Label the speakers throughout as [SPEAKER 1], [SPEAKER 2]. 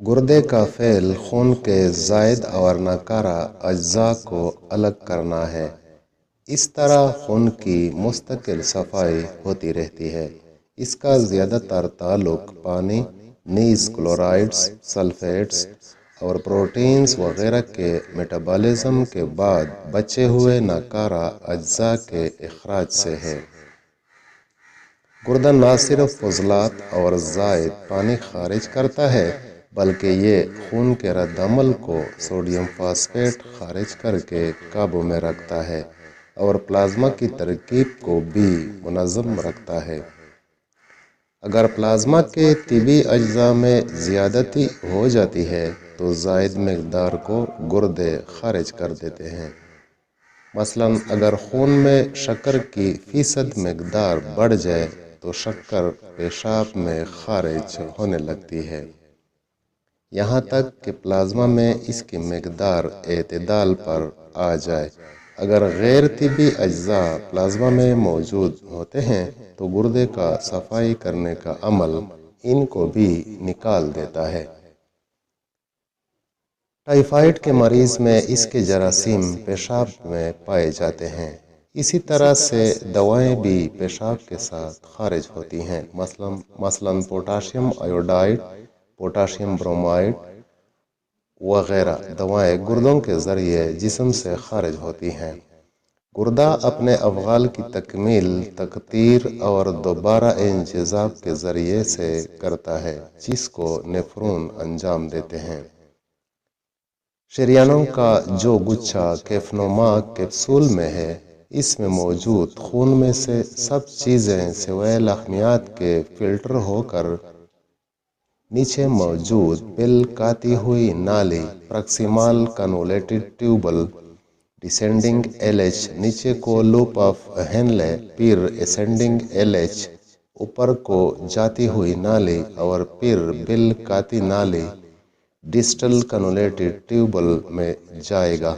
[SPEAKER 1] گردے کا فعل خون کے زائد اور ناکارہ اجزاء کو الگ کرنا ہے۔ اس طرح خون کی مستقل صفائی ہوتی رہتی ہے۔ اس کا زیادہ تر تعلق پانی، نیز کلورائڈز، سلفیٹس اور پروٹینز وغیرہ کے میٹابولزم کے بعد بچے ہوئے ناکارہ اجزاء کے اخراج سے ہے۔ گردہ نہ صرف فضلات اور زائد پانی خارج کرتا ہے بلکہ یہ خون کے رد عمل کو سوڈیم فاسفیٹ خارج کر کے قابو میں رکھتا ہے اور پلازما کی ترکیب کو بھی منظم رکھتا ہے۔ اگر پلازما کے طبی اجزاء میں زیادتی ہو جاتی ہے تو زائد مقدار کو گردے خارج کر دیتے ہیں۔ مثلاً اگر خون میں شکر کی فیصد مقدار بڑھ جائے تو شکر پیشاب میں خارج ہونے لگتی ہے، یہاں تک کہ پلازما میں اس کی مقدار اعتدال پر آ جائے۔ اگر غیر طبی اجزاء پلازما میں موجود ہوتے ہیں تو گردے کا صفائی کرنے کا عمل ان کو بھی نکال دیتا ہے۔ ٹائیفائڈ کے مریض میں اس کے جراثیم پیشاب میں پائے جاتے ہیں۔ اسی طرح سے دوائیں بھی پیشاب کے ساتھ خارج ہوتی ہیں۔ مثلاً پوٹاشیم آیوڈائڈ، پوٹاشیم برومائڈ وغیرہ دوائیں گردوں کے ذریعے جسم سے خارج ہوتی ہیں۔ گردہ اپنے افعال کی تکمیل تکثیر اور دوبارہ انجذاب کے ذریعے سے کرتا ہے، جس کو نیفرون انجام دیتے ہیں۔ شریانوں کا جو گچھا کیفنوما کیپسول میں ہے، اس میں موجود خون میں سے سب چیزیں سوائے لحمیات کے فلٹر ہو کر نیچے موجود بل کاتی ہوئی نالی پراکسیمال کنولیٹڈ ٹیوبل ڈسینڈنگ ایل ایچ نیچے کو لوپ آف ہینلے، پھر اسینڈنگ ایل ایچ اوپر کو جاتی ہوئی نالی اور پھر بل کاتی نالی ڈسٹل کنولیٹڈ ٹیوبل میں جائے گا۔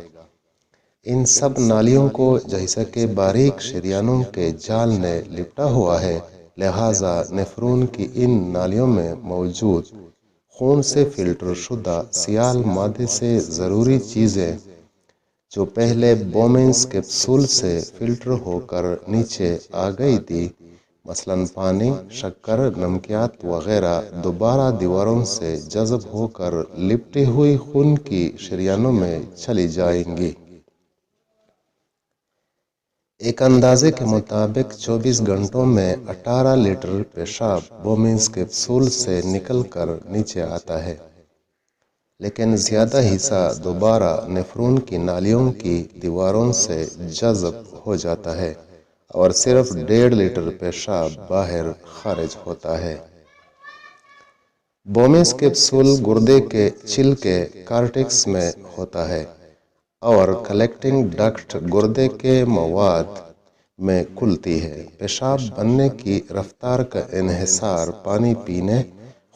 [SPEAKER 1] ان سب نالیوں کو جیسا کہ باریک شریانوں کے جال نے لپٹا ہوا ہے، لہذا نیفرون کی ان نالیوں میں موجود خون سے فلٹر شدہ سیال مادے سے ضروری چیزیں جو پہلے بومنز کیپسول سے فلٹر ہو کر نیچے آ گئی تھی، مثلاً پانی، شکر، نمکیات وغیرہ، دوبارہ دیواروں سے جذب ہو کر لپٹی ہوئی خون کی شریانوں میں چلی جائیں گی۔ ایک اندازے کے مطابق 24 گھنٹوں میں 18 لیٹر پیشاب بومنز کیپسول سے نکل کر نیچے آتا ہے، لیکن زیادہ حصہ دوبارہ نیفرون کی نالیوں کی دیواروں سے جذب ہو جاتا ہے اور صرف 1.5 لیٹر پیشاب باہر خارج ہوتا ہے۔ بومنز کیپسول گردے کے چھلکے کارٹیکس میں ہوتا ہے اور کلیکٹنگ ڈکٹ گردے کے مواد میں کھلتی ہے۔ پیشاب بننے کی رفتار کا انحصار پانی پینے،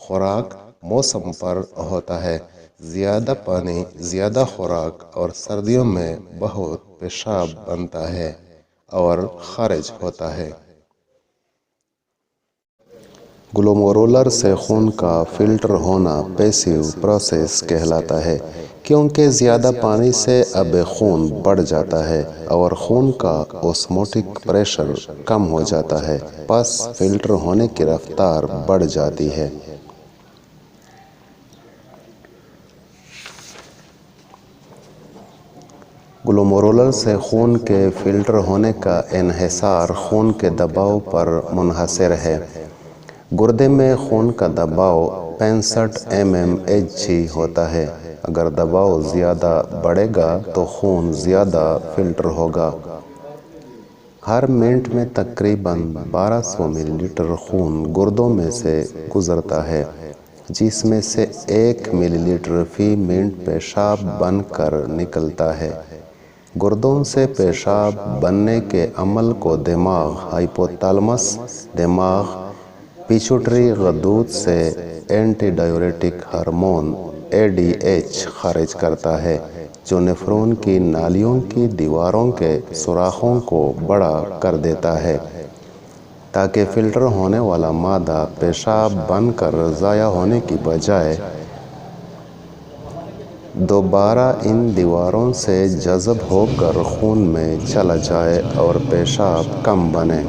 [SPEAKER 1] خوراک، موسم پر ہوتا ہے۔ زیادہ پانی، زیادہ خوراک اور سردیوں میں بہت پیشاب بنتا ہے اور خارج ہوتا ہے۔ گلومورولر سے خون کا فلٹر ہونا پیسیو پروسیس کہلاتا ہے، کیونکہ زیادہ پانی سے آب خون بڑھ جاتا ہے اور خون کا اوسموٹک پریشر کم ہو جاتا ہے، پس فلٹر ہونے کی رفتار بڑھ جاتی ہے۔ گلومورولر سے خون کے فلٹر ہونے کا انحصار خون کے دباؤ پر منحصر ہے۔ گردے میں خون کا دباؤ 65 mmHg ہوتا ہے۔ اگر دباؤ زیادہ بڑھے گا تو خون زیادہ فلٹر ہوگا۔ ہر منٹ میں تقریباً 1200 ملی لیٹر خون گردوں میں سے گزرتا ہے، جس میں سے 1 ملی لیٹر فی منٹ پیشاب بن کر نکلتا ہے۔ گردوں سے پیشاب بننے کے عمل کو دماغ ہائپوتھالامس، دماغ پیچوٹری غدود سے اینٹی ڈائیوریٹک ہارمون ADH خارج کرتا ہے، جو نیفرون کی نالیوں کی دیواروں کے سوراخوں کو بڑا کر دیتا ہے تاکہ فلٹر ہونے والا مادہ پیشاب بن کر ضائع ہونے کی بجائے دوبارہ ان دیواروں سے جذب ہو کر خون میں چلا جائے اور پیشاب کم بنے۔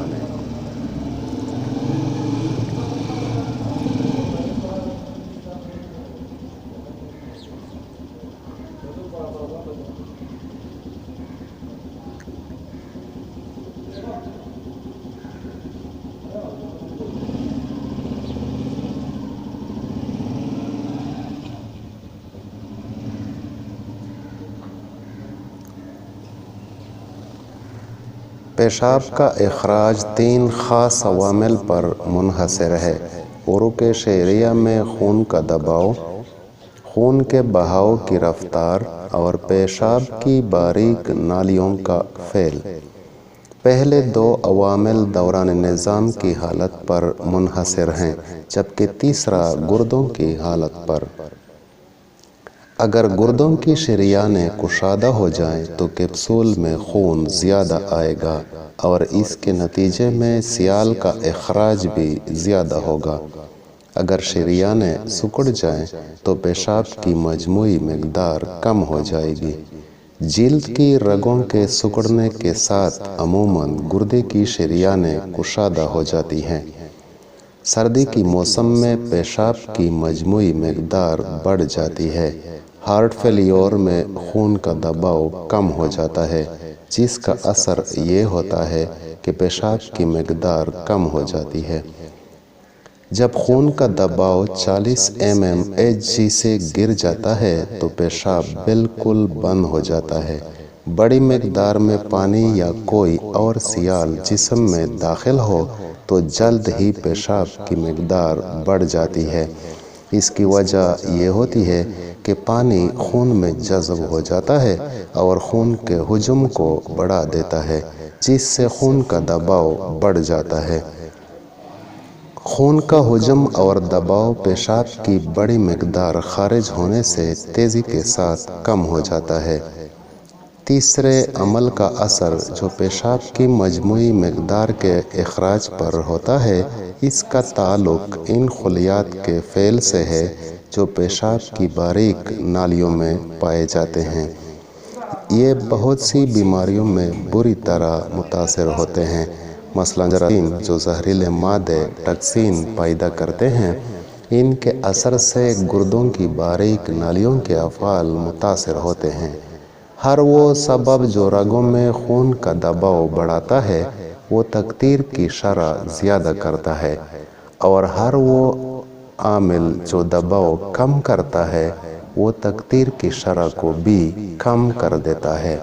[SPEAKER 1] پیشاب کا اخراج 3 خاص عوامل پر منحصر ہے: عروق شعریہ میں خون کا دباؤ، خون کے بہاؤ کی رفتار اور پیشاب کی باریک نالیوں کا پھیل۔ پہلے 2 عوامل دوران نظام کی حالت پر منحصر ہیں، جبکہ تیسرا گردوں کی حالت پر۔ اگر گردوں کی شریانیں کشادہ ہو جائیں تو کیپسول میں خون زیادہ آئے گا اور اس کے نتیجے میں سیال کا اخراج بھی زیادہ ہوگا۔ اگر شریانیں سکڑ جائیں تو پیشاب کی مجموعی مقدار کم ہو جائے گی۔ جلد کی رگوں کے سکڑنے کے ساتھ عموماً گردے کی شریانیں کشادہ ہو جاتی ہیں۔ سردی کی موسم میں پیشاب کی مجموعی مقدار بڑھ جاتی ہے۔ ہارٹ فیلیور میں خون کا دباؤ کم ہو جاتا ہے، جس کا اثر یہ ہوتا ہے کہ پیشاب کی مقدار کم ہو جاتی ہے۔ جب خون کا دباؤ 40 mmHg سے گر جاتا ہے تو پیشاب بالکل بند ہو جاتا ہے۔ بڑی مقدار میں پانی یا کوئی اور سیال جسم میں داخل ہو تو جلد ہی پیشاب کی مقدار بڑھ جاتی ہے۔ اس کی وجہ یہ ہوتی ہے کہ پانی خون میں جذب ہو جاتا ہے اور خون کے حجم کو بڑھا دیتا ہے، جس سے خون کا دباؤ بڑھ جاتا ہے۔ خون کا حجم اور دباؤ پیشاب کی بڑی مقدار خارج ہونے سے تیزی کے ساتھ کم ہو جاتا ہے۔ تیسرے عمل کا اثر جو پیشاب کی مجموعی مقدار کے اخراج پر ہوتا ہے، اس کا تعلق ان خلیات کے پھیل سے ہے جو پیشاب کی باریک نالیوں میں پائے جاتے ہیں۔ یہ بہت سی بیماریوں میں بری طرح متاثر ہوتے ہیں، مثلاً جراثیم جو زہریلے مادے ٹاکسین پیدا کرتے ہیں۔ ان کے اثر سے گردوں کی باریک نالیوں کے افعال متاثر ہوتے ہیں۔ ہر وہ سبب جو رگوں میں خون کا دباؤ بڑھاتا ہے وہ تکثیر کی شرح زیادہ کرتا ہے، اور ہر وہ عامل جو دباؤ کم کرتا ہے وہ تکثیر کی شرح کو بھی کم کر دیتا ہے۔